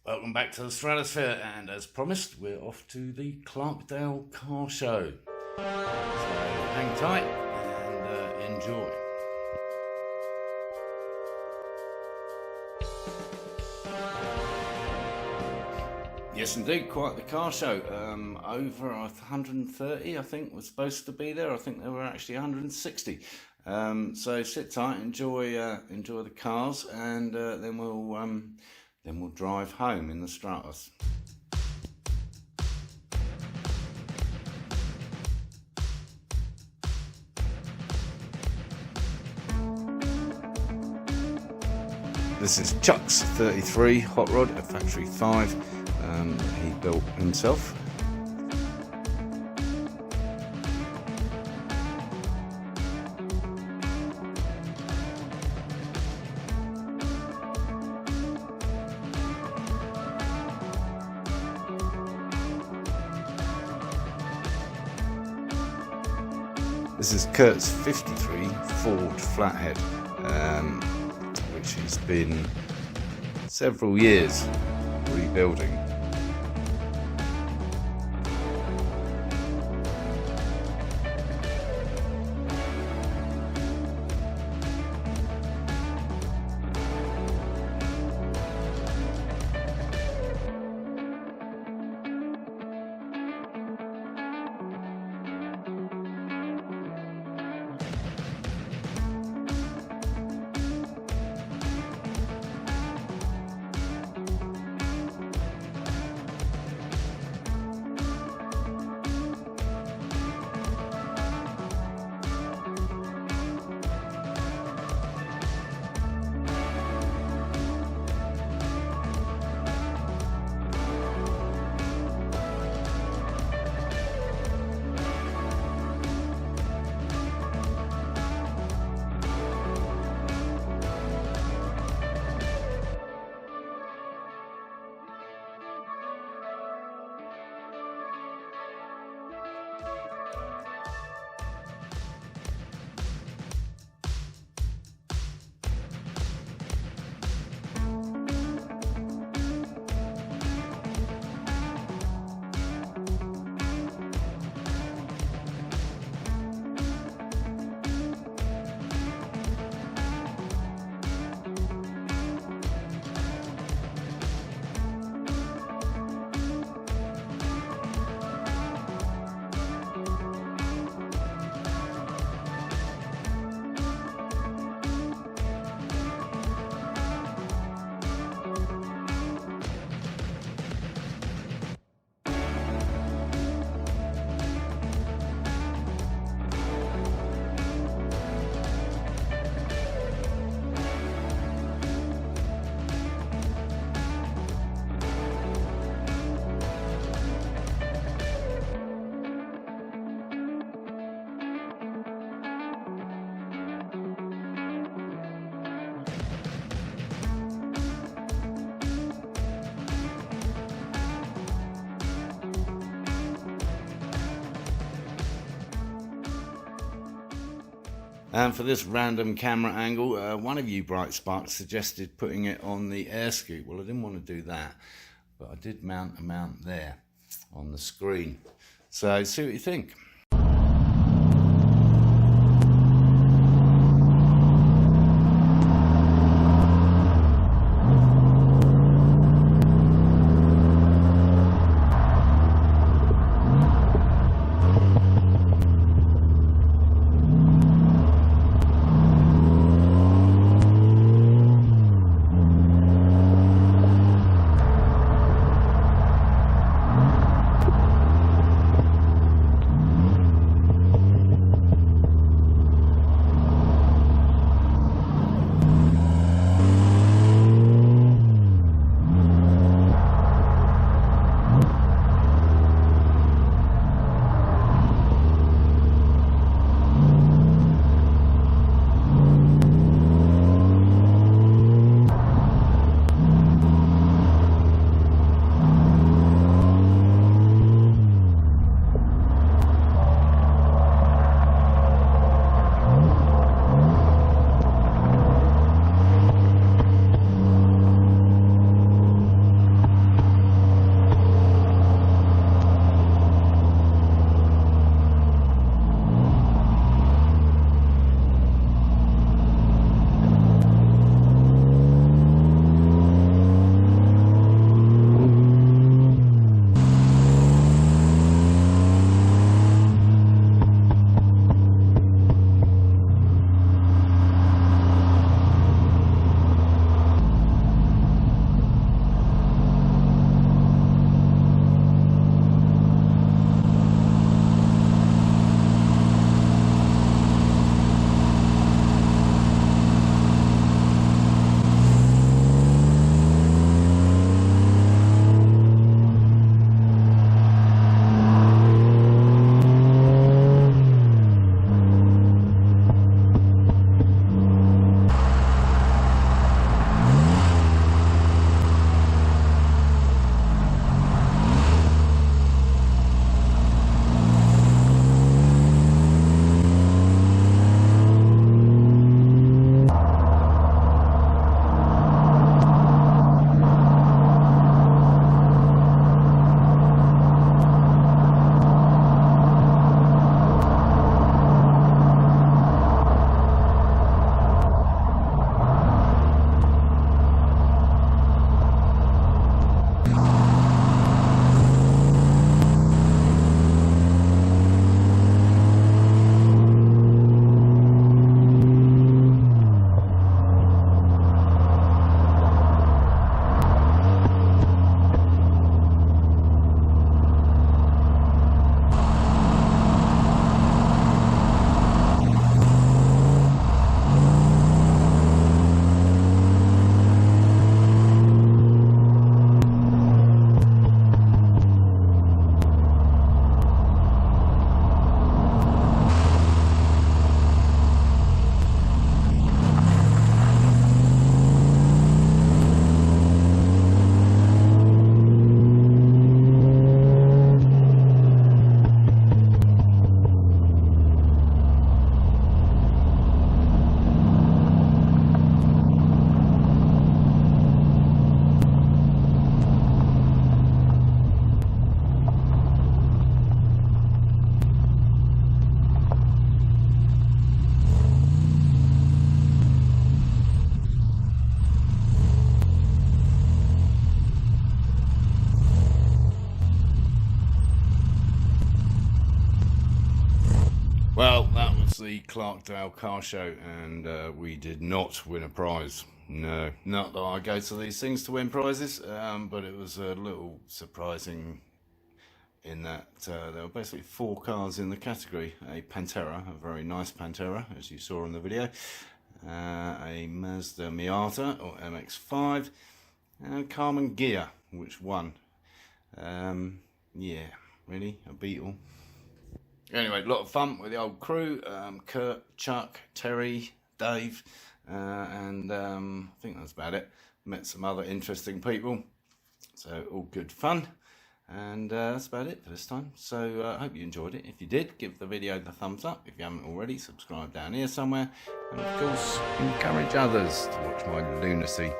Welcome back to the Stratosphere, and as promised, we're off to the Clarkdale car show. So hang tight and enjoy. Yes, indeed, quite the car show. Over 130, I think, was supposed to be there. I think there were actually 160. So sit tight, enjoy the cars, and then we'll drive home in the Stratos. This is Chuck's 33 hot rod, a factory 5. He built himself. This is Curt's 53 Ford Flathead, which he's been several years rebuilding. And for this random camera angle, one of you bright sparks suggested putting it on the air scoop. Well, I didn't want to do that, but I did mount a mount there on the screen. So see what you think. the Clarkdale car show, and we did not win a prize. No, not that I go to these things to win prizes, but it was a little surprising in that there were basically 4 cars in the category. A Pantera, a very nice Pantera, as you saw in the video, a Mazda Miata or MX-5, and Carmen Ghia, which won. Yeah, really, a Beetle. Anyway, a lot of fun with the old crew, Curt, Chuck, Terry, Dave, and I think that's about it. Met some other interesting people, so all good fun. And that's about it for this time. So I hope you enjoyed it. If you did, give the video the thumbs up. If you haven't already, subscribe down here somewhere. And of course, encourage others to watch my lunacy.